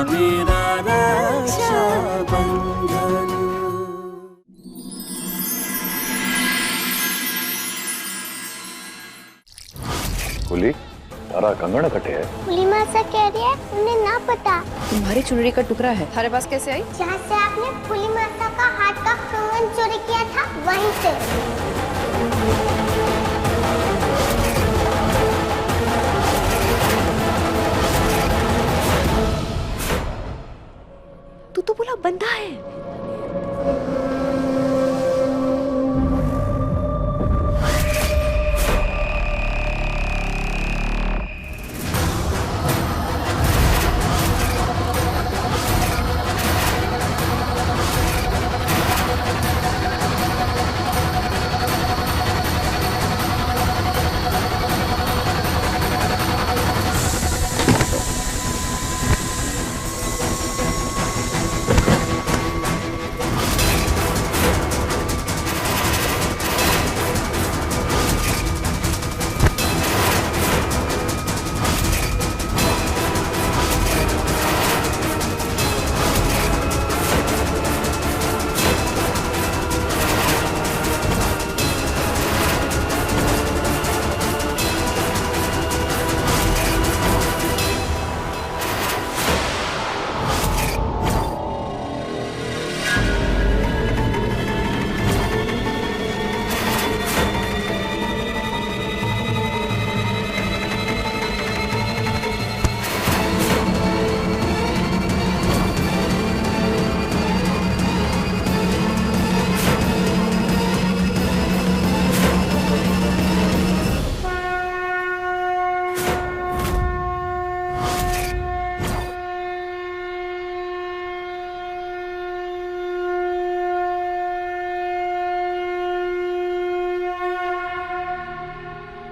मेरा रक्षाबंधन। कुली, तारा कंगन कटे है। कुली मासा कह रही है उन्हें ना पता। तुम्हारी चुनरी का टुकड़ा है, हमारे पास कैसे आई? जहाँ से आपने कुली मासा का हाथ का कंगन चोरी किया था वहीं से। तू तो बोला बंधा है।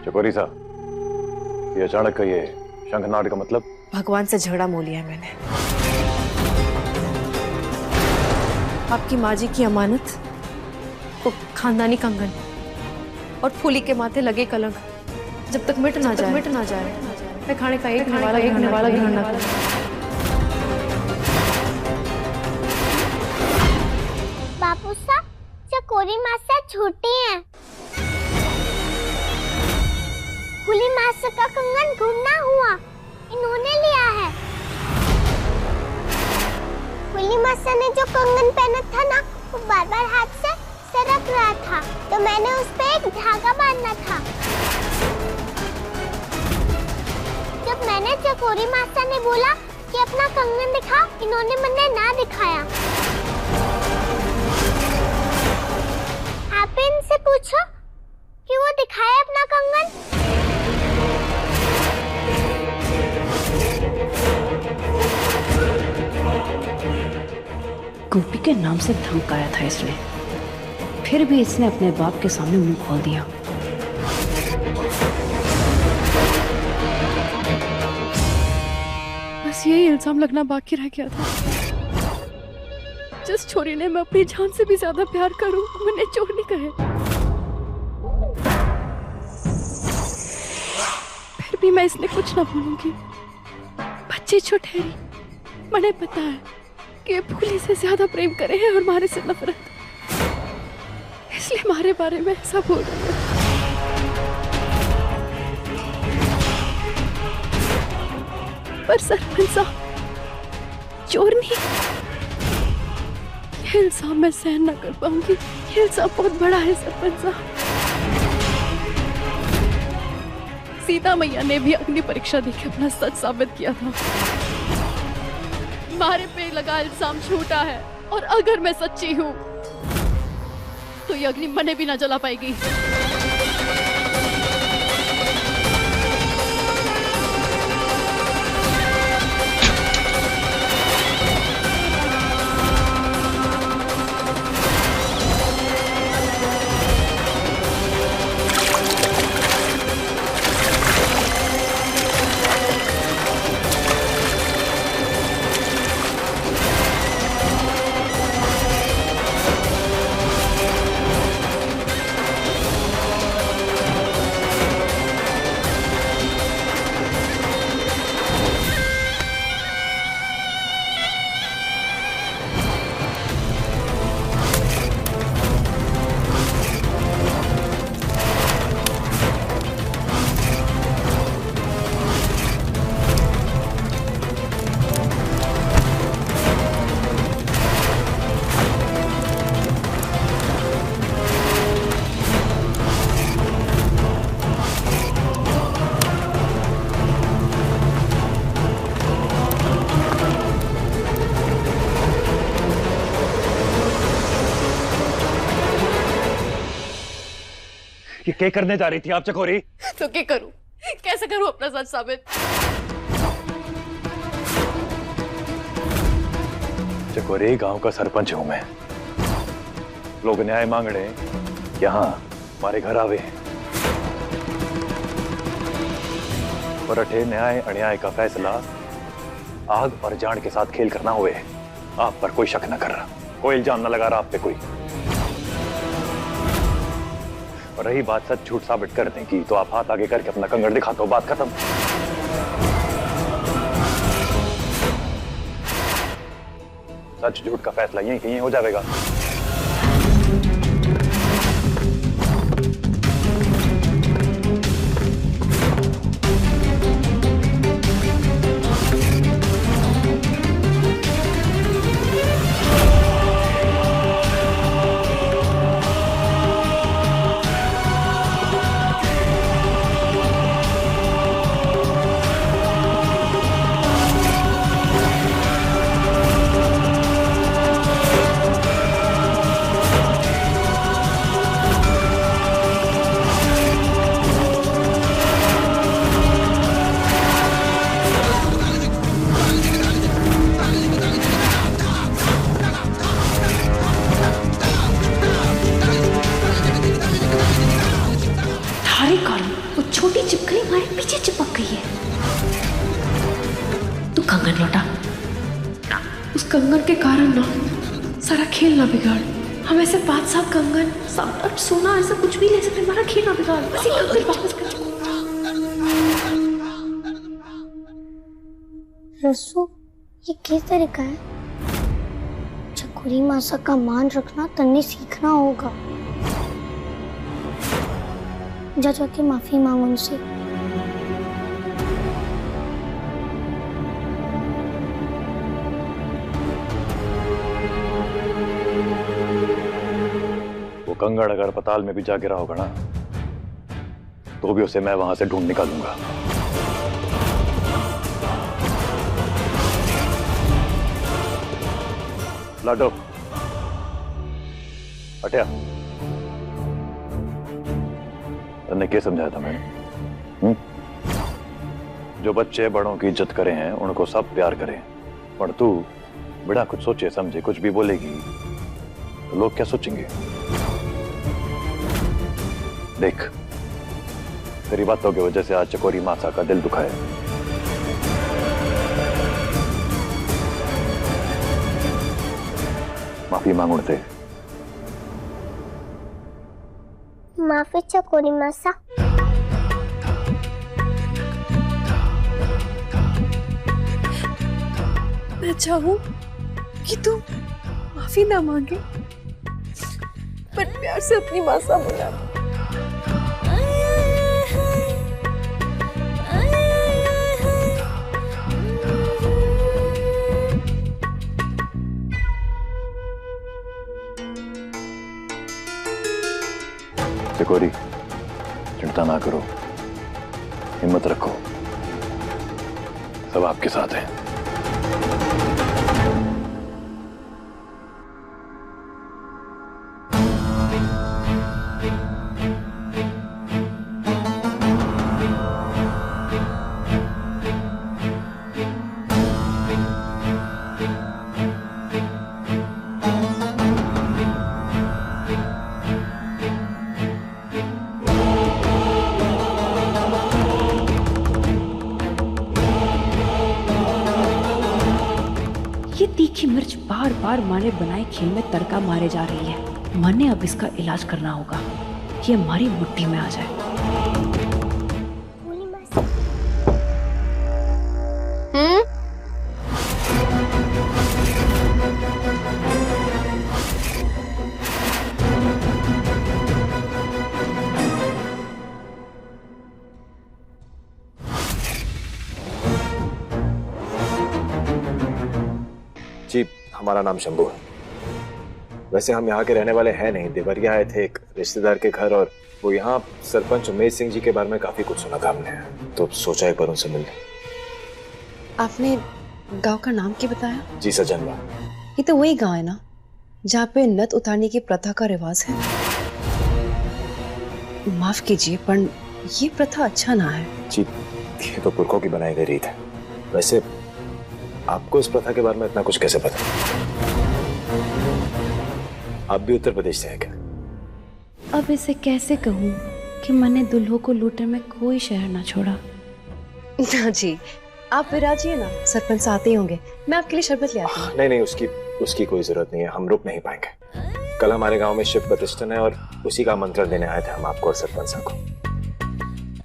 चकोरी साहब, ये अचानक का ये शंखनाद का मतलब? भगवान से झगड़ा मोल लिया है मैंने। आपकी माँ जी की अमानत, वो खानदानी कंगन और फूली के माथे लगे कलंक जब तक मिट ना जाए मैं खाने का एक वाला घर ना करूं। बापू साहब, चकोरी मासा छोटी है। कुली मासा का कंगन गुम हुआ, इन्होंने लिया है। कुली मासा ने जो कंगन पहना था ना, वो बार बार हाथ से सरक रहा था, तो मैंने उस पे एक धागा बांधना था। जब मैंने चकोरी मासा ने बोला कि अपना कंगन दिखा, इन्होंने मुझे ना दिखाया। आप इनसे पूछो कि वो दिखाए अपना कंगन। गोपी के नाम से धमकाया था इसने, फिर भी इसने अपने बाप के सामने मुंह खोल दिया। बस यही इल्जाम लगना बाकी रह गया था। जिस छोरी ने मैं अपनी जान से भी ज्यादा प्यार करूं, मैंने चोर नहीं कहे। फिर भी मैं इसने कुछ ना बोलूंगी। बच्चे छोटेरी, मैंने पता है कि फूली से ज्यादा प्रेम करे हैं और मारे से नफरत, इसलिए हमारे बारे में ऐसा बोल रही है। पर सरपंच साहब, चोर नहीं, ये इल्जाम मैं सहन ना कर पाऊंगी। ये इल्जाम बहुत बड़ा है सरपंच साहब। सीता मैया ने भी अग्नि परीक्षा देके अपना सच साबित किया था। मारे पे लगा इल्जाम झूठा है, और अगर मैं सच्ची हूं तो ये अग्नि मने भी ना जला पाएगी। ये क्या करने जा रही थी आप चकोरी? तो क्या करूं? कैसे करूं अपना सच साबित? चकोरी, गांव का सरपंच हूं मैं। लोग न्याय मांग रहे हैं, यहाँ हमारे घर आवे हैं। पर अठे न्याय अन्याय का फैसला आग और जान के साथ खेल करना हुए। आप पर कोई शक न कर रहा, कोई इल्जाम न लगा रहा आप पे कोई। और रही बात सच झूठ साबित करने की, तो आप हाथ आगे करके अपना कंगड़ दिखा दो, बात खत्म। सच झूठ का फैसला यहीं कहीं हो जाएगा। छोटी चिपकली हमारे पीछे चिपक गई है। तू कंगन लौटा। उस कंगन के कारण ना सारा खेल ना बिगाड़। हम ऐसे 5 साल कंगन सब सोना ऐसा कुछ भी ले सकते, हमारा खेल ना बिगाड़। बस ये कंगन वापस कर। रसू, ये किस तरीका है? चकोरी मासा का मान रखना तन्ने सीखना होगा। जा जाके माफी मांगो उनसे। वो कंगड़ अगर पताल में भी जा गिरा होगा ना, तो भी उसे मैं वहां से ढूंढ निकालूंगा। लाडो, हटिया। तन्ने क्या समझाया था मैंने? जो बच्चे बड़ों की इज्जत करे हैं उनको सब प्यार करें, पर तू बिना कुछ सोचे समझे कुछ भी बोलेगी तो लोग क्या सोचेंगे? देख, तेरी बातों की वजह से आज चकोरी मासा का दिल दुखा है। माफी मांग उनसे। माफी चकोरी मासा। मैं चाहूं कि तू माफी ना मांगे, पर प्यार से अपनी मासा बुला। चकोरी, चिंता ना करो, हिम्मत रखो, सब आपके साथ है। ये तीखी मिर्च बार बार माँ ने बनाए खेल में तड़का मारे जा रही है। माँ ने अब इसका इलाज करना होगा, ये हमारी मुट्ठी में आ जाए। जी, हमारा नाम शंभू है। वैसे हम यहाँ के रहने वाले हैं नहीं, देवरिया आए थे एक रिश्तेदार के घर, और वो यहाँ सरपंच उमेश सिंह जी के बारे में काफी कुछ सुना था हमने, तो सोचा एक बार उनसे मिल लें। आपने गांव का नाम क्या बताया? जी, सजनवा। ये तो वही गांव है ना जहाँ पे नथ उतारने की प्रथा का रिवाज है? माफ कीजिए पर ये प्रथा अच्छा ना है। जी, ये तो पुरखों की बनाई गई रीत है। वैसे आपको इस प्रथा के बारे में इतना कुछ कैसे पता? आप भी उत्तर प्रदेश से हैं क्या? अब इसे कैसे कहूँ कि मैंने दुल्हों को लूटने में कोई शहर ना छोड़ा। ना जी, आप विराजिए ना, सरपंच आते ही होंगे। मैं आपके लिए शरबत ले आती हूँ। नहीं, उसकी कोई जरूरत नहीं है, हम रुक नहीं पाएंगे। कल हमारे गांव में शिव प्रतिष्ठान है और उसी का आमंत्रण देने आए थे हम आपको और सरपंच साहब को।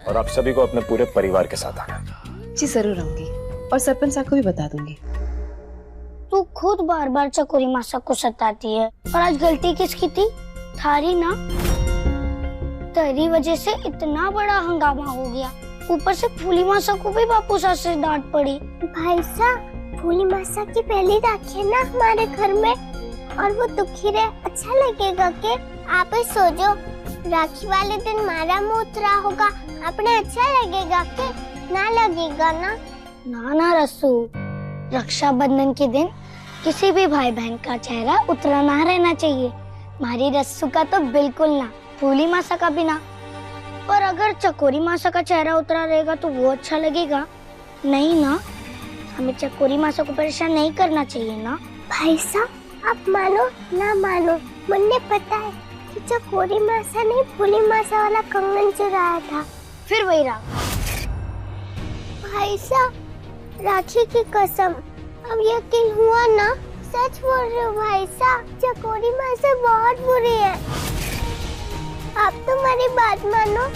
और आप सभी को अपने पूरे परिवार के साथ आना है। जी जरूर आऊंगी और सरपंच साहब को भी बता दूंगी। तू खुद बार बार चकोरी मासा को सताती है और आज गलती किसकी थी? थारी ना। तेरी वजह से इतना बड़ा हंगामा हो गया, ऊपर से फूली मासा को भी बापू सास से डांट पड़ी। भाई साहब, फूली मासा की पहली राखी है ना हमारे घर में, और वो दुखी रहे अच्छा लगेगा के? आप ही सोचो, राखी वाले दिन मारा मुँह उतरा होगा, अपने अच्छा लगेगा के? ना लगेगा ना। ना रस्सू, रक्षाबंधन के दिन किसी भी भाई बहन का चेहरा उतरा ना रहना चाहिए। हमारी रस्सू का तो बिल्कुल ना, फूली मासा का भी ना। और अगर चकोरी मासा का चेहरा उतरा रहेगा तो वो अच्छा लगेगा? नहीं ना, हमें चकोरी मासा को परेशान नहीं करना चाहिए ना। भाई साहब, आप मानो ना मानो, मुझे पता है कि चकोरी मासा नहीं फूली मासा वाला कंगन चुराया था। फिर वही रहा। भाई साहब, राखी की कसम, अब यकीन हुआ ना? सच बोल रहे हो भाई साहब, चकोरी मासा बहुत बुरी है। आप तो मेरी बात मानो।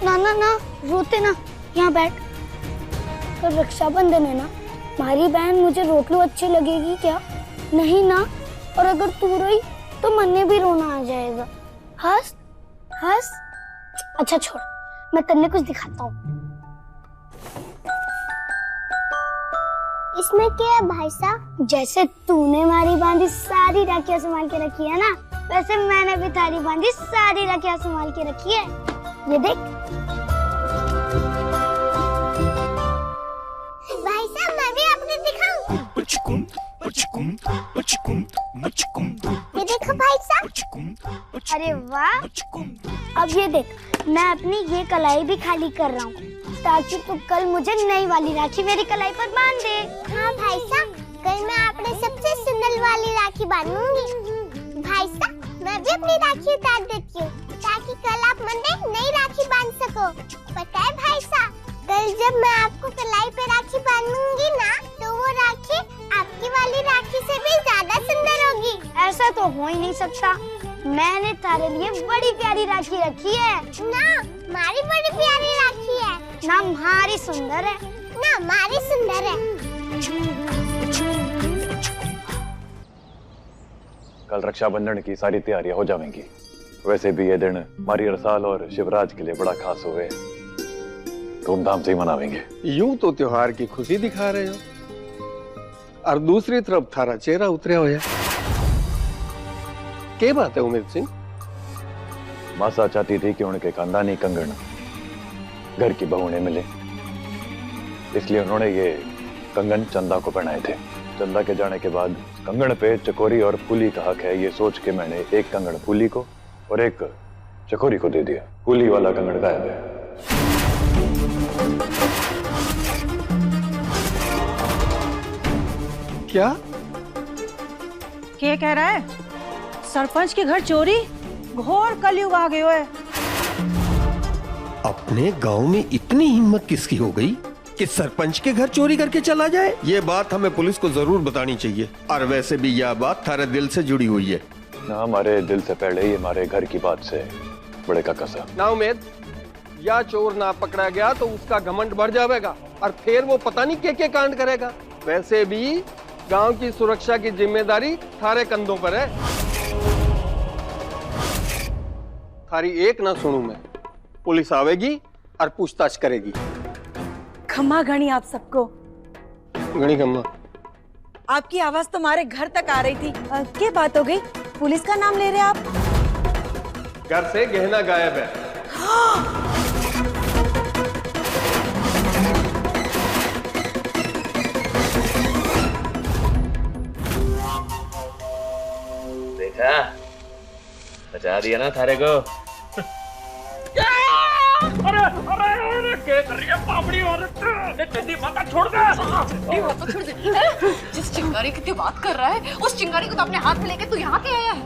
ना, रोते ना, यहाँ बैठ। कल रक्षाबंधन है ना, हमारी बहन मुझे रोटलू अच्छी लगेगी क्या? नहीं ना, और अगर तू रोई तो मन में भी रोना आ जाएगा। हंस। अच्छा छोड़, मैं तन्ने कुछ दिखाता हूँ। इसमें क्या है भाई साहब? जैसे तूने हमारी बांधी सारी राखियाँ संभाल के रखी है ना, वैसे मैंने भी थारी बांधी सारी राखियाँ संभाल के रखी है। ये देख। भाई साहब, मैं भी आपने दिखाऊं? ये देखो भाई साहब। अरे वाह। अब ये देख, मैं अपनी ये कलाई भी खाली कर रहा हूँ ताकि तू कल मुझे नई वाली राखी मेरी कलाई पर बांध दे। हाँ भाई साहब, कल मैं अपने सबसे सुंदर वाली राखी बांधूंगी। भाई साहब, मैं भी अपनी राखी उतार देती हूँ ताकि कल आप मुझे नई राखी बांध सको। पता है भाई साहब, कल जब मैं आपको कलाई पे राखी बांधूंगी ना, तो वो राखी आपकी वाली राखी से भी ज्यादा सुंदर होगी। ऐसा तो हो ही नहीं सकता, मैंने तारे लिए बड़ी प्यारी राखी रखी है ना। हमारी बड़ी प्यारी राखी है ना, हमारी सुंदर है ना, हमारी सुंदर है। कल रक्षाबंधन की सारी तैयारियां हो जाएंगी। वैसे भी ये दिन हमारी रसाल और शिवराज के लिए बड़ा खास हुए, धूमधाम से मनावेंगे। यूं तो त्योहार की खुशी दिखा रहे हो और दूसरी तरफ थारा चेहरा उतरे हो। क्या बात है उमेद सिंह? मासा चाहती थी कि उनके खानदानी कंगन घर की बहू ने मिले, इसलिए उन्होंने ये कंगन चंदा को पहनाए थे। चंदा के जाने के बाद कंगन पे चकोरी और फूली का हक है, ये सोच के मैंने एक कंगन फूली को और एक चकोरी को दे दिया। फूली वाला कंगन गायब है। क्या कह रहा है? सरपंच के घर चोरी? घोर कलयुग आ गयो है। अपने गांव में इतनी हिम्मत किसकी हो गई कि सरपंच के घर चोरी करके चला जाए? ये बात हमें पुलिस को जरूर बतानी चाहिए। और वैसे भी यह बात थारे दिल से जुड़ी हुई है ना, हमारे दिल से पहले ही हमारे घर की बात से बड़े काका साहब। ना उमेद, या चोर ना पकड़ा गया तो उसका घमंड बढ़ जाएगा और फिर वो पता नहीं क्या कांड करेगा। वैसे भी गांव की सुरक्षा की जिम्मेदारी थारे कंधों पर है। थारी एक ना सुनूं मैं, पुलिस आवेगी और पूछताछ करेगी। खम्मा घनी आप सबको। घनी खम्मा। आपकी आवाज तो हमारे घर तक आ रही थी। क्या बात हो गई? पुलिस का नाम ले रहे आप? घर से गहना गायब है। देखा, बचा दिया ना थारे को। अरे अरे अरे क्या कर रही है पापड़ी औरत? ठंडी माता छोड़ दे। छोड़ दे। जिस चिंगारी की तू बात कर रहा है उस चिंगारी को तो अपने हाथ में लेके तू यहाँ पे आया है।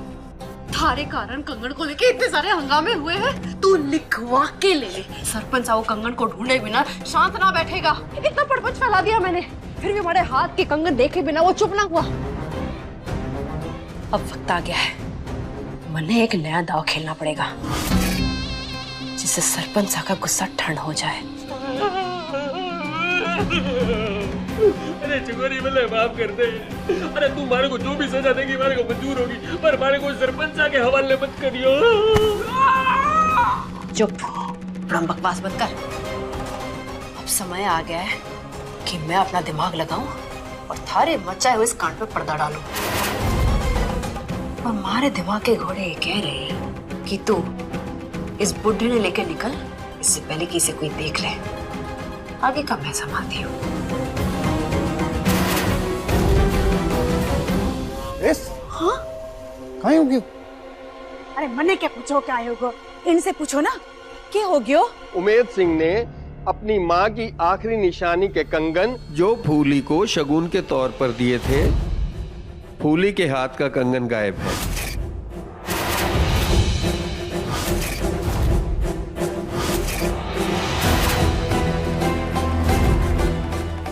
थारे कारण कंगन को लेके इतने सारे हंगामे हुए हैं, तू लिखवा के ले ले। सरपंच साहब कंगन को ढूंढे बिना शांत ना बैठेगा। इतना पड़पच फैला दिया मैंने, फिर भी हमारे हाथ के कंगन देखे बिना वो चुप ना हुआ। अब वक्त आ गया है, मने एक नया दाव खेलना पड़ेगा जिससे सरपंच साहब का गुस्सा ठंड हो जाए। अरे चिंगारी वाले माफ कर दे। अरे तू मारे को जो भी सजा देगी मारे को मंजूर होगी, पर मारे को सरपंच के हवाले मत करियो। चुप, बड़ा बकवास मत कर। अब समय आ गया है कि मैं अपना दिमाग लगाऊं और थारे मचाए हुए इस कांड पे पर्दा डालूं। और हमारे दिमाग के घोड़े ये कह रहे हैं कि तू इस बुढ़े ने लेकर निकल, इससे पहले कि इसे कोई देख ले। आगे का मैं संभालती हूँ। हाँ? कहाँ हो गयो? अरे मने क्या पूछो क्या होगो? इनसे पूछो ना क्या हो गयो? उमेद सिंह ने अपनी माँ की आखिरी निशानी के कंगन जो फूली को शगुन के तौर पर दिए थे, फूली के हाथ का कंगन गायब है।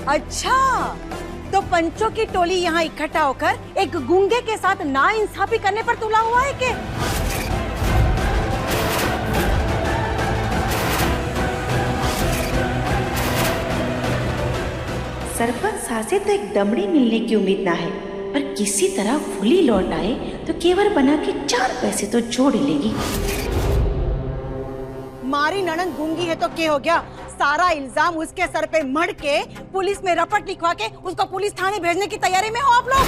अच्छा, तो पंचों की टोली यहाँ इकट्ठा होकर एक गूंगे के साथ नाइंसाफी करने पर तुला हुआ है के? सरपंच साहब से तो एक दमड़ी मिलने की उम्मीद ना है, पर किसी तरह फूली लौट आए तो केवल बना के 4 पैसे तो जोड़ लेगी। मारी ननन गूंगी है तो क्या हो गया? सारा इल्जाम उसके सर पे मढ़ के पुलिस में रपट लिखवा के उसको पुलिस थाने भेजने की तैयारी में हो आप लोग।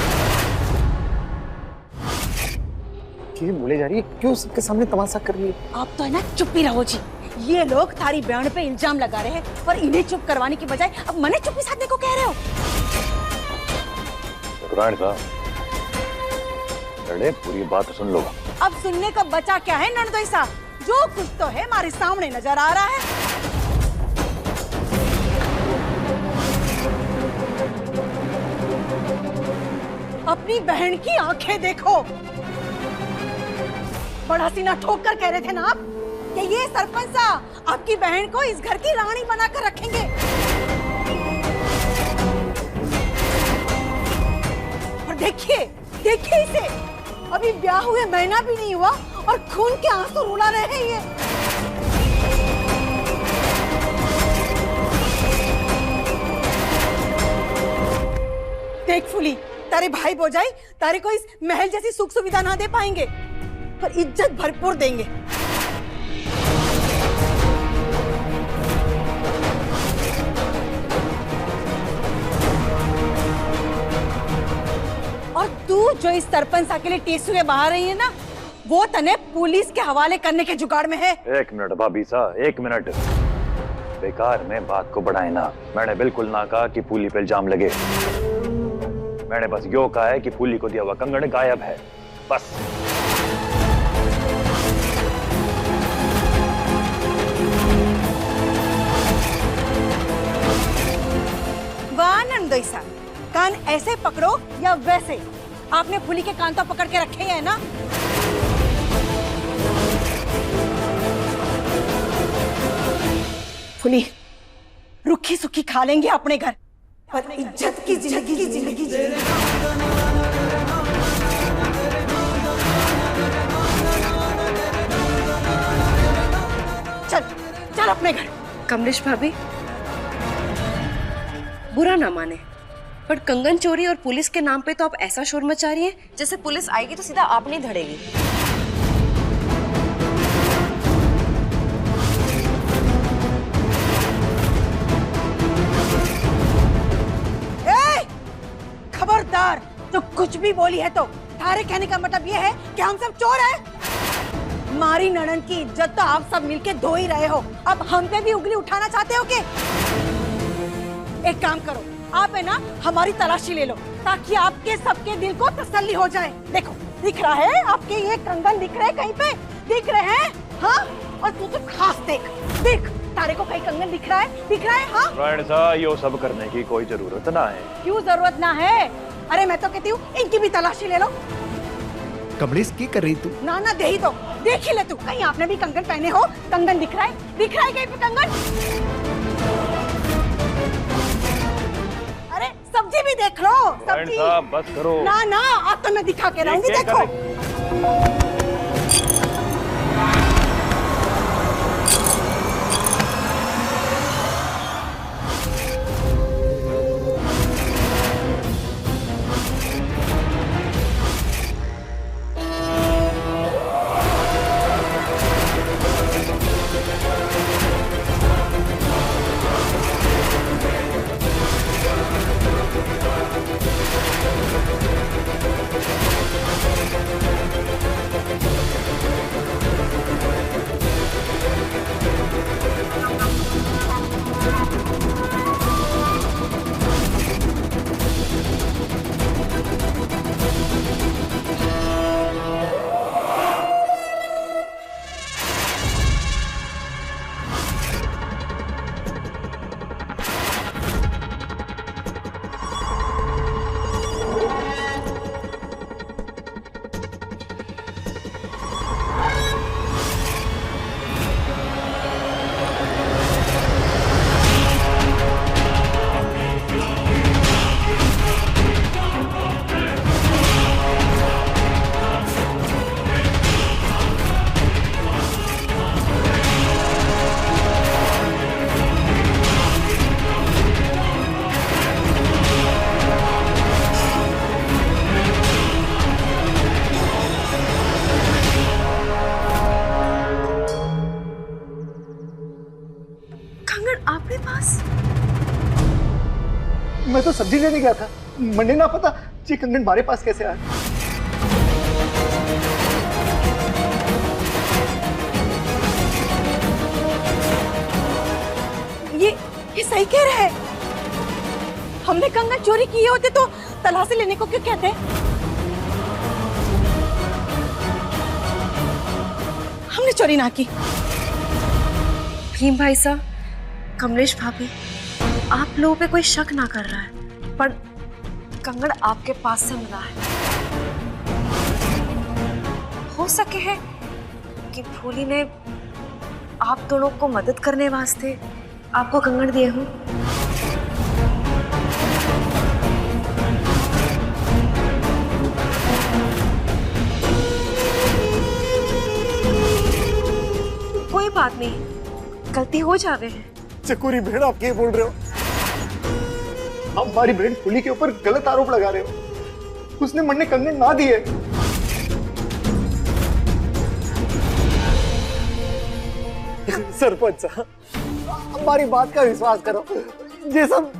क्यों बोले जा रही है? क्यों सबके सामने तमाशा कर रही है? आप तो है ना चुप ही रहो जी। ये लोग थारी बहन पे इल्जाम लगा रहे हैं और इन्हें चुप करवाने की बजाय अब मने चुप्पी साधने को कह रहे हो। पूरी बात सुन लो। अब सुनने का बचा क्या है नंदोई साहब? जो कुछ तो है हमारे सामने नजर आ रहा है। अपनी बहन की आंखें देखो। बड़ा सीना ठोक कर कह रहे थे ना आप कि ये सरपंच साहब आपकी बहन को इस घर की रानी बनाकर रखेंगे। और देखिए देखिए इसे, अभी ब्याह हुए महीना भी नहीं हुआ और खून के आंसू रुला रहे हैं ये। देख फूली, तारे भाई भौजाई तारे को इस महल जैसी सुख सुविधा ना दे पाएंगे, पर इज्जत भरपूर देंगे। और तू जो इस सरपंच के लिए टीसू के बाहर रही है ना, वो तने पुलिस के हवाले करने के जुगाड़ में है। 1 मिनट भाभी साहब, 1 मिनट। बेकार में बात को बढ़ाए ना। मैंने बिल्कुल ना कहा कि पुली पे इल्जाम लगे। मैंने बस यो कहा है कि पुली को दिया हुआ कंगन गायब है, बस। वाह नंदोई साहब, कान ऐसे पकड़ो या वैसे? आपने फूली के कान तो पकड़ के रखे हैं ना। फूली रुखी सुखी खा लेंगे अपने घर, पर इज्जत की जिंदगी चल चल अपने घर। कमलेश भाभी, बुरा ना माने, पर कंगन चोरी और पुलिस के नाम पे तो आप ऐसा शोर मचा रही हैं जैसे पुलिस आएगी तो सीधा आप नहीं धड़ेगी। खबरदार, तो कुछ भी बोली है तो थारे कहने का मतलब ये है कि हम सब चोर हैं? मारी ननन की इज्जत तो आप सब मिलके धो ही रहे हो, अब हम पे भी उंगली उठाना चाहते हो क्या? एक काम करो, आप है ना हमारी तलाशी ले लो ताकि आपके सबके दिल को तसल्ली हो जाए। देखो दिख रहा है आपके ये कंगन दिख रहे कहीं पे? दिख रहे हैं? हाँ, और तू तो खास देख देख, तारे को कहीं कंगन दिख रहा है? हाँ फ्रेंड साहब, ये सब करने की कोई जरूरत ना है। क्यों जरूरत ना है? अरे मैं तो कहती हूँ इनकी भी तलाशी ले लो। कमलेश की कर रही तू? ना ना, दे ही दो, देख ही ले तू, कहीं आपने भी कंगन पहने हो? कंगन दिख रहा है कहीं पे कंगन? अरे सब्जी भी देख लो, सब्जी। साहब बस करो। ना ना, आज तो मैं दिखा के रहूंगी, देखो। मैं तो सब्जी लेने गया था, मन्ने ना पता ये कंगन हमारे पास कैसे आया। ये सही कह रहे हैं। हमने कंगन चोरी किए होते तो तलाशी लेने को क्यों कहते? हमने चोरी ना की। भीम भाई साहब, कमलेश भाभी, आप लोगों पे कोई शक ना कर रहा है, पर कंगन आपके पास से मिला है। हो सके है कि भोली ने आप दोनों को मदद करने वास्ते आपको कंगन दिए हो। कोई बात नहीं, गलती हो जावे है। चकोरी बहन, आप क्या बोल रहे हो? आप हमारी बहन फूली के ऊपर गलत आरोप लगा रहे हो। उसने मन्ने कंगन ना दिए। सरपंच साहब, हमारी बात का विश्वास करो, ये सब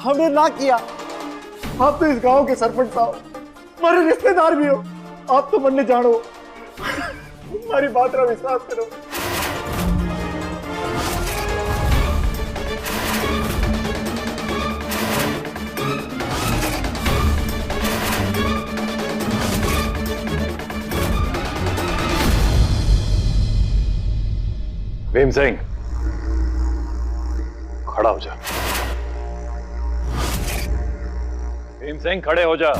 हमने ना किया। आप तो इस गांव के सरपंच साहब, हमारे रिश्तेदार भी हो, आप तो मन्ने जानो। हमारी बात का विश्वास करो। भीम सिंह, खड़ा हो जा। भीम सिंह, खड़े हो जा।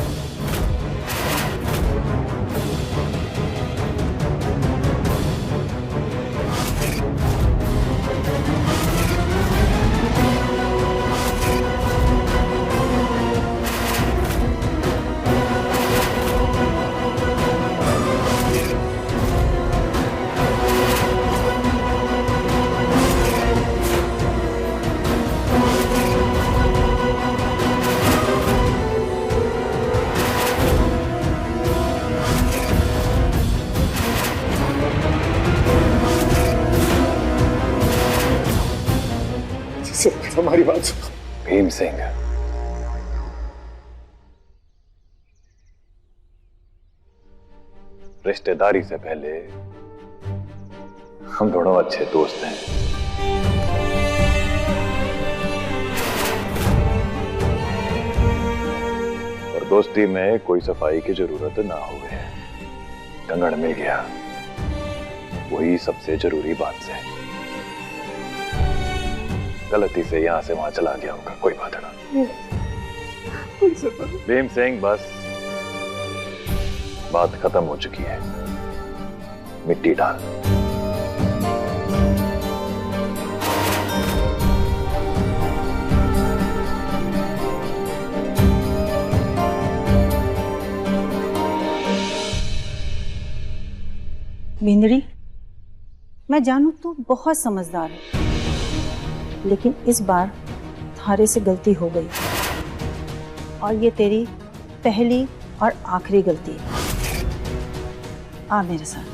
हमारी बात सुनो। भीम सिंह, रिश्तेदारी से पहले हम दोनों अच्छे दोस्त हैं। और दोस्ती में कोई सफाई की जरूरत ना हुए। कंगन मिल गया, वही सबसे जरूरी बात से है। गलती से यहां से वहां चला गया होगा, कोई बात ना। भीम सिंह, बस बात खत्म हो चुकी है, मिट्टी डाल। बिंदड़ी, मैं जानू तू बहुत समझदार है, लेकिन इस बार थारे से गलती हो गई और ये तेरी पहली और आखिरी गलती है। आ मेरे साथ।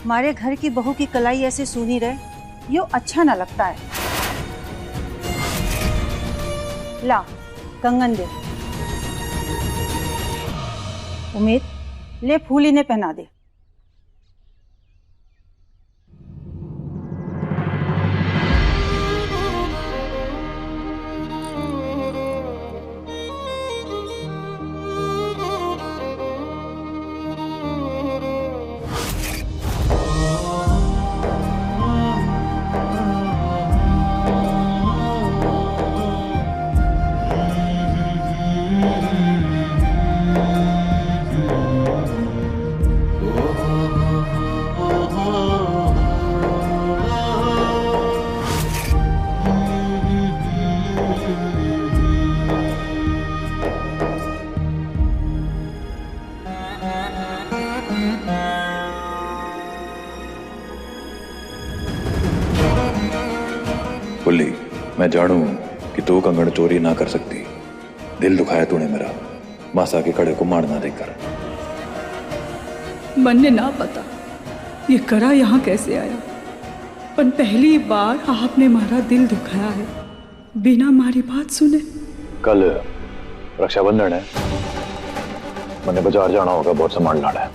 हमारे घर की बहू की कलाई ऐसे सूनी रहे, यो अच्छा ना लगता है। ला कंगन दे। उम्मीद, ले फूल इन्हें पहना दे। पुल्ली, मैं जानू कि तू कंगन चोरी ना कर सकती। दिल दुखाया तूने मेरा, मासा के कड़े को मारना देखकर। मन ने ना पता ये करा यहाँ कैसे आया, पर पहली बार आपने मारा दिल दुखाया है बिना मारी बात सुने। कल रक्षाबंधन है, मैंने बाजार जाना होगा, बहुत सामान लाना है।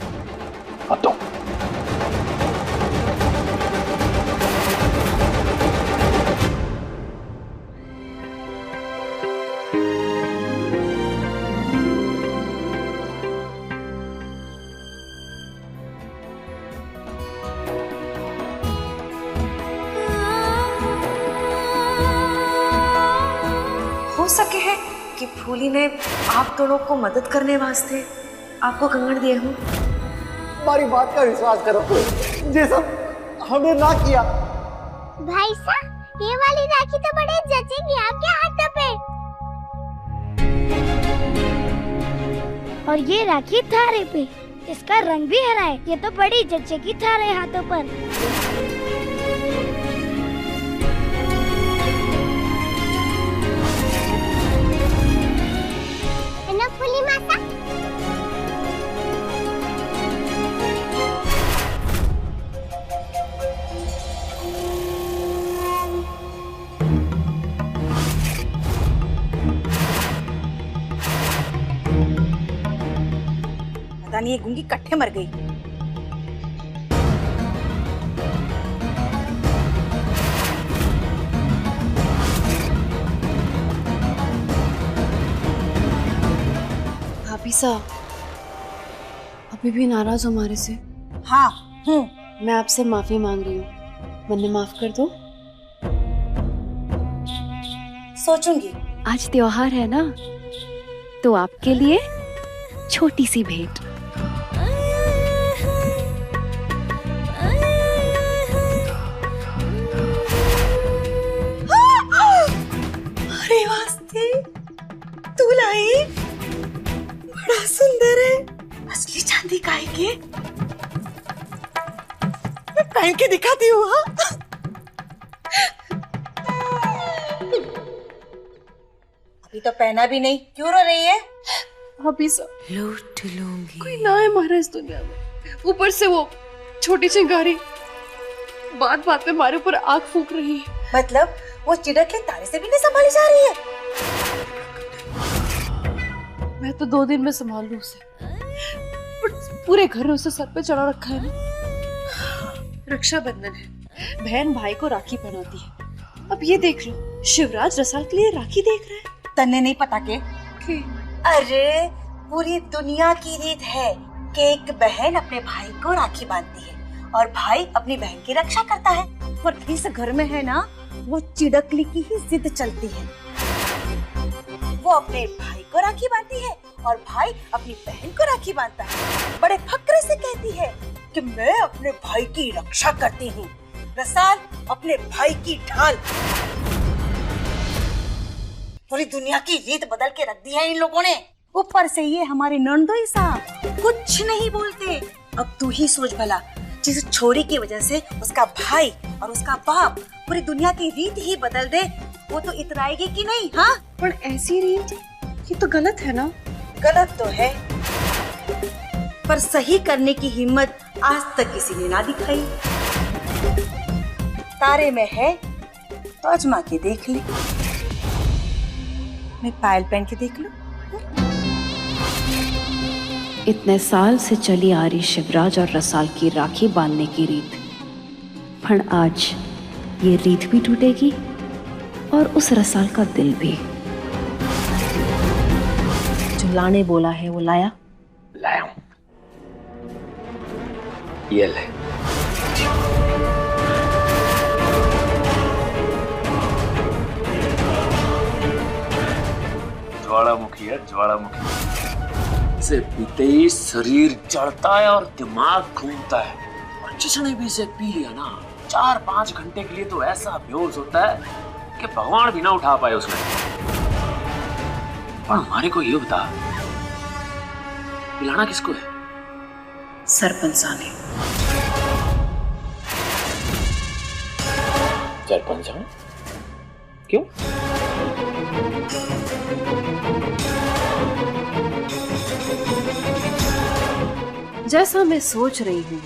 आता हूं। हो सके है कि फूली ने आप दोनों को मदद करने वास्ते आपको कंगन दिए हो। हमारी बात का विश्वास करो, ये सब हमने ना किया। भाई साहब, ये वाली राखी तो बड़े जचेगी आपके हाथों पे। और ये राखी थारे पे, इसका रंग भी हरा है, ये तो बड़ी जचेगी थारे हाथों पर। है ना फूली माता? पता नहीं ये गूंगी कट्ठे मर गई। भाभी साहब, अभी भी नाराज हो हमारे से? हाँ हूँ। मैं आपसे माफी मांग रही हूँ, मुझे माफ कर दो। सोचूंगी। आज त्योहार है ना, तो आपके लिए छोटी सी भेंट। अरे वास्ते तू लाई, बड़ा सुंदर है। असली चांदी का है के? मैं पहन के दिखाती हूँ। हाँ? अभी तो पहना भी नहीं, क्यों रो रही है? भाभी साहब, लूट लूंगी। कोई ना है हमारा इस दुनिया में, ऊपर से वो छोटी चिंगारी बात बात में हमारे ऊपर आग फूक रही है। मतलब वो चिड़क के तारे से भी नहीं संभाली जा रही है? मैं तो 2 दिन में संभाल लूं उसे, पर पूरे घर ने उसे सर पे चढ़ा रखा है ना। रक्षाबंधन है, बहन भाई को राखी पहनाती है। अब ये देख लो, शिवराज रसाल के लिए राखी देख रहा है। तन्ने नहीं पता के? अरे पूरी दुनिया की रीत है कि एक बहन अपने भाई को राखी बांधती है और भाई अपनी बहन की रक्षा करता है। पर इस घर में है ना, वो चिड़कली की ही जिद चलती है। वो अपने भाई को राखी बांधती है और भाई अपनी बहन को राखी बांधता है। बड़े फक्र से कहती है कि मैं अपने भाई की रक्षा करती हूँ। रसाल अपने भाई की ढाल। पूरी दुनिया की रीत बदल के रख दी है इन लोगों ने। ऊपर से ये हमारे नंदोई साहब कुछ नहीं बोलते। अब तू ही सोच भला, जिस छोरी की वजह से उसका भाई और उसका बाप पूरी दुनिया की रीत ही बदल दे, वो तो इतराएगी कि नहीं? हाँ, पर ऐसी रीत ये तो गलत है ना? गलत तो है, पर सही करने की हिम्मत आज तक किसी ने ना दिखाई। तारे में है तो आजमा के देख ले। मैं पायल पहन के देख लूं। इतने साल से चली आ रही शिवराज और रसाल की राखी बांधने की रीत, पर आज ये रीत भी टूटेगी और उस रसाल का दिल भी। जो लाने बोला है वो लाया? लाया हूं, ये ले। ज्वालामुखी है, ज्वालामुखी। इसे पीते ही शरीर जलता है और दिमाग घूमता है। और जिसने भी इसे पी लिया ना, 4-5 घंटे के लिए तो ऐसा बेहोश होता है कि भगवान भी ना उठा पाए उसमें। और हमारे को ये बता, पिलाना किसको है? सरपंचा ने। सरपंच? क्यों? जैसा मैं सोच रही हूँ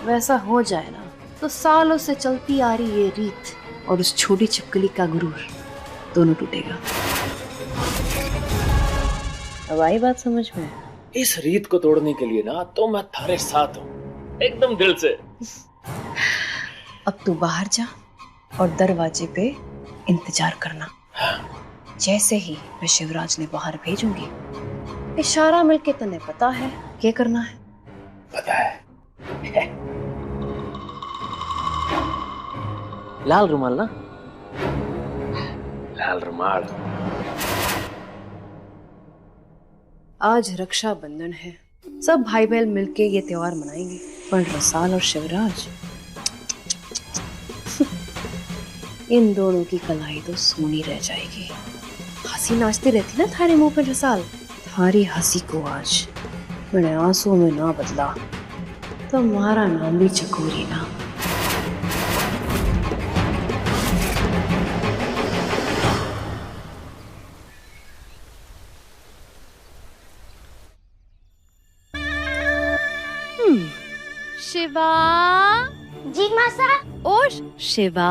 वैसा हो जाए ना, तो सालों से चलती आ रही ये रीत और उस छोटी छिपकली का गुरूर दोनों टूटेगा। अब आई बात समझ में? इस रीत को तोड़ने के लिए ना तो मैं थारे साथ हूँ, एकदम दिल से। अब तू बाहर जा और दरवाजे पे इंतजार करना। जैसे ही मैं शिवराज ने बाहर भेजूंगी, इशारा मिलके तन्ने पता है क्या करना है? पता है। लाल रुमाल ना? लाल रुमाल। आज रक्षाबंधन है, सब भाई बहन मिलके ये त्योहार मनाएंगे, पर रसाल और शिवराज इन दोनों की कलाई तो सोनी रह जाएगी। हंसी नाचती रहती ना थारे मुंह पे रसाल, थारी हंसी को आज मैंने आंसुओं में ना बदला तो हमारा नाम भी चकोरी ना। शिवा जी मासा। ओ शिवा,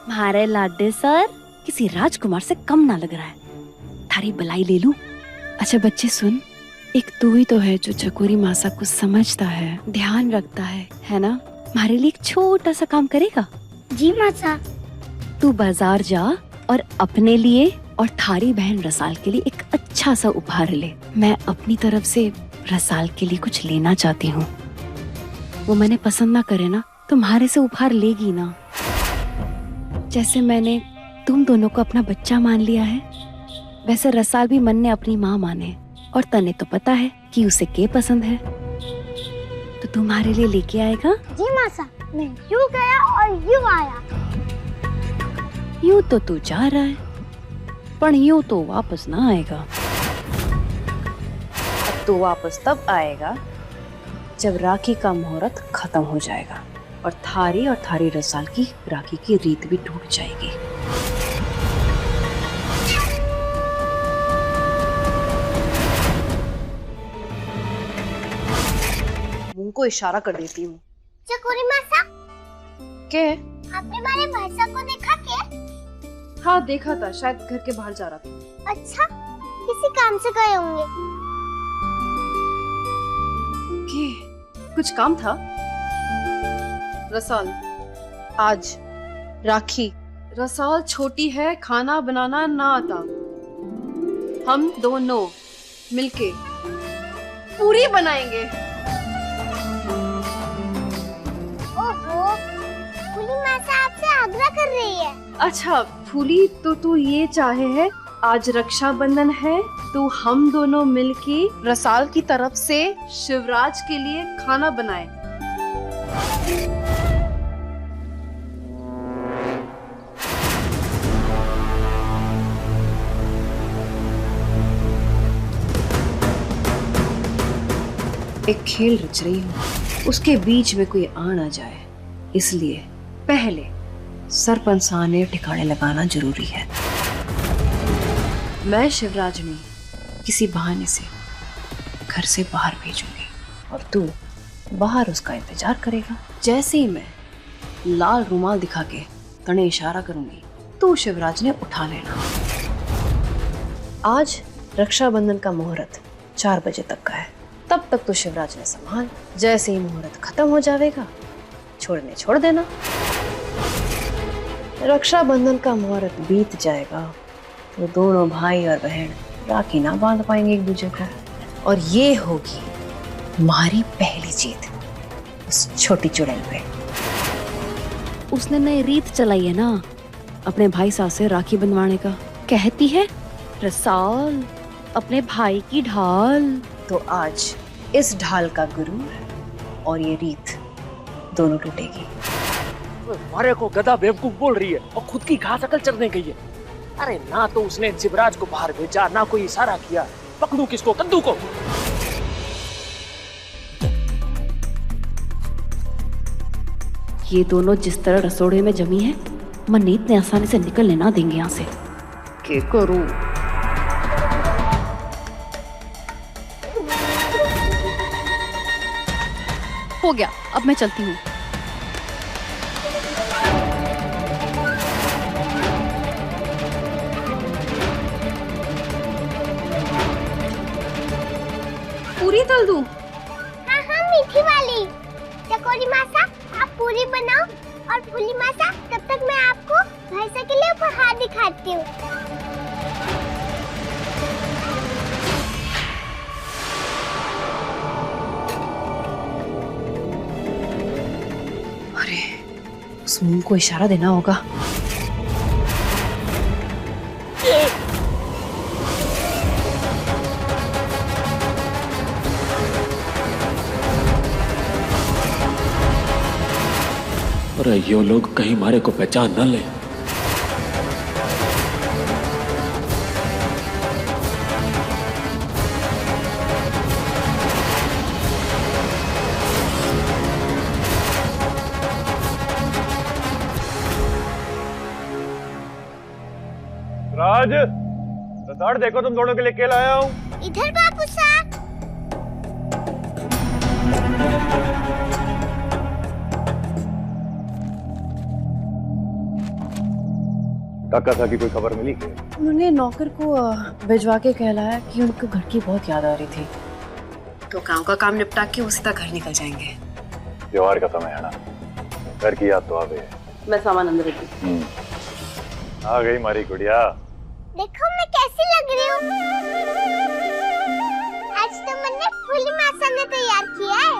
मारे लाडे सर किसी राजकुमार से कम ना लग रहा है। थारी बलाई ले लूं? अच्छा बच्चे सुन, एक तू ही तो है जो चकोरी मासा को समझता है, ध्यान रखता है ना? हमारे लिए एक छोटा सा काम करेगा? जी मासा। तू बाजार जा और अपने लिए और थारी बहन रसाल के लिए एक अच्छा सा उपहार ले। मैं अपनी तरफ से रसाल के लिए कुछ लेना चाहती हूँ। वो मैंने पसंद ना करे ना, तुम्हारे से उपहार लेगी ना। जैसे मैंने तुम दोनों को अपना बच्चा मान लिया है, वैसे रसाल भी मन ने अपनी माँ माने। और तने तो पता है कि उसे क्या पसंद है, तो तुम्हारे लिए लेके आएगा। जी मासा, मैं यूं गया और यूं आया। यूं तो तू जा रहा है, पर यूं तो वापस ना आएगा। अब तो वापस तब आएगा जब राखी का मुहूर्त खत्म हो जाएगा और थारी रसाल की राखी की रीत भी टूट जाएगी। मुंह को इशारा कर देती हूँ। चकोरी मासा, क्या? आपने हमारे भैंसा को देखा क्या? हाँ देखा था, शायद घर के बाहर जा रहा था। अच्छा, किसी काम से गए होंगे। कुछ काम था? रसाल, आज राखी। रसाल छोटी है, खाना बनाना ना आता, हम दोनों मिलके पूरी बनाएंगे। ओहो, फूली मासा आपसे आग्रह कर रही है। अच्छा फूली, तो तू ये चाहे है आज रक्षाबंधन है तो हम दोनों मिलके रसाल की तरफ से शिवराज के लिए खाना बनाए। एक खेल रच रही हूँ, उसके बीच में कोई आ ना जाए, इसलिए पहले सरपंच साहब ने ठिकाने लगाना जरूरी है। मैं शिवराज ने किसी बहाने से घर से बाहर भेजूंगी और तू बाहर उसका इंतजार करेगा। जैसे ही मैं लाल रुमाल दिखा के तने इशारा करूंगी तो शिवराज ने उठा लेना। आज रक्षाबंधन का मुहूर्त 4 बजे तक का है, तब तक तो शिवराज ने संभाल। जैसे ही मुहूर्त खत्म हो जाएगा छोड़ देना। रक्षाबंधन का मुहूर्त बीत जाएगा तो दोनों भाई और बहन राखी ना बांध पाएंगे एक दूसरे को, और ये होगी हमारी पहली जीत उस छोटी चुड़ैल पे। उसने नई रीत चलाई है ना अपने भाई साहब से राखी बंधवाने का। कहती है रसाल अपने भाई की ढाल। तो आज इस ढाल का गुरूर और ये रीत दोनों टूटेगी। हमारे को गधा बेवकूफ बोल रही है और खुद की घास अकल चढ़ने गई है। अरे ना तो उसने शिवराज को बाहर भेजा, ना कोई इशारा किया। पकड़ू किसको? कद्दू को। ये दोनों जिस तरह रसोड़े में जमी है, मन्नी इतने आसानी से निकलने ना देंगे यहाँ से। क्या करूं? हो गया, अब मैं चलती हूँ। पूरी तल दूं? हाँ हाँ, मीठी वाली। चकोरी मासा आप पूरी बनाओ और फूली मासा तब तक मैं आपको भैंसा के लिए उपहार दिखाती हूँ। अरे उस मुंह को इशारा देना होगा। अरे ये लोग कहीं हमारे को पहचान न ले। राज, रसाड़ देखो तुम दोनों के लिए क्या लाया हूँ। इधर बापू साहब। काका साहब की कोई खबर मिली क्या? उन्होंने नौकर को भिजवा के कहलाया कि उनको घर की बहुत याद आ रही थी, तो गांव का काम निपटा के वो सीधा घर निकल जाएंगे। त्योहार का समय है ना, घर की याद तो आ गई। मैं सामान अंदर रखी। आ गई हमारी गुड़िया। देखो मैं कैसी लग रही हूँ। आज तो मैंने फूली मासा ने तैयार किया है।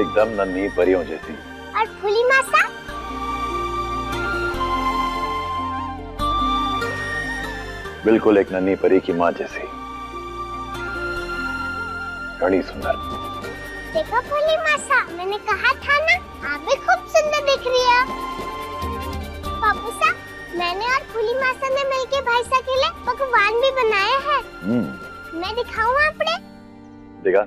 एकदम नन्ही परियों जैसी। और फूली मासा? बिल्कुल एक नन्ही परी की माँ जैसी, बड़ी सुंदर। देखो फूली मासा, मैंने कहा था ना, आप भी खूब सुंदर दिख रही हो। बापू साहब, मैंने और फूली मासा ने मिलके भैंसा के लिए पकवान भी बनाए हैं। मैं दिखाऊं आपने? दिखा।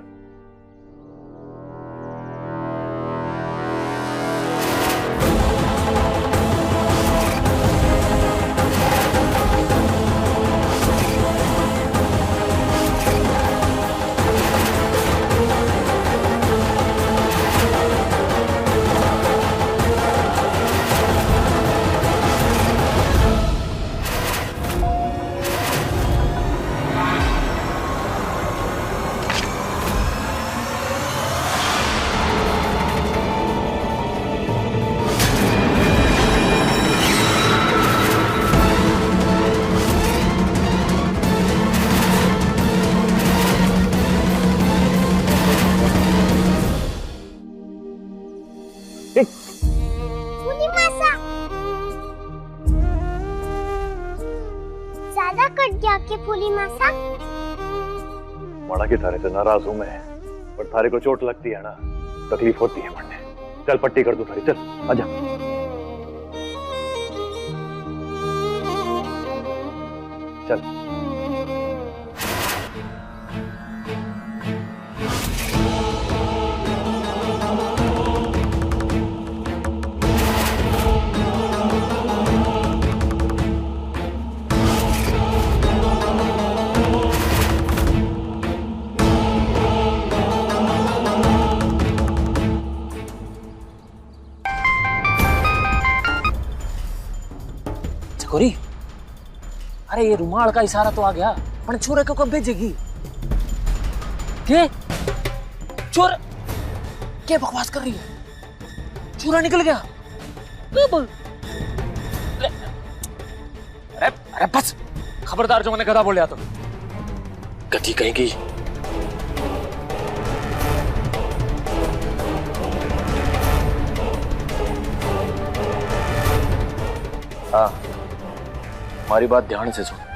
फूली मासा ज्यादा कट गया के फूली मासा? माड़ा के थारे से नाराज हूं मैं, पर थारे को चोट लगती है ना, तकलीफ होती है मरने। चल पट्टी कर दूं थारी, चल आजा। चल चकोरी, अरे ये रुमाल का इशारा तो आ गया, पर छोरे को कब भेजेगी? के चोर क्या बकवास कर रही है? चोरा निकल गया कब? अरे अरे बस, खबरदार जो मैंने गधा बोल लिया तो। गधी कहेगी। हाँ, हमारी बात ध्यान से सुन।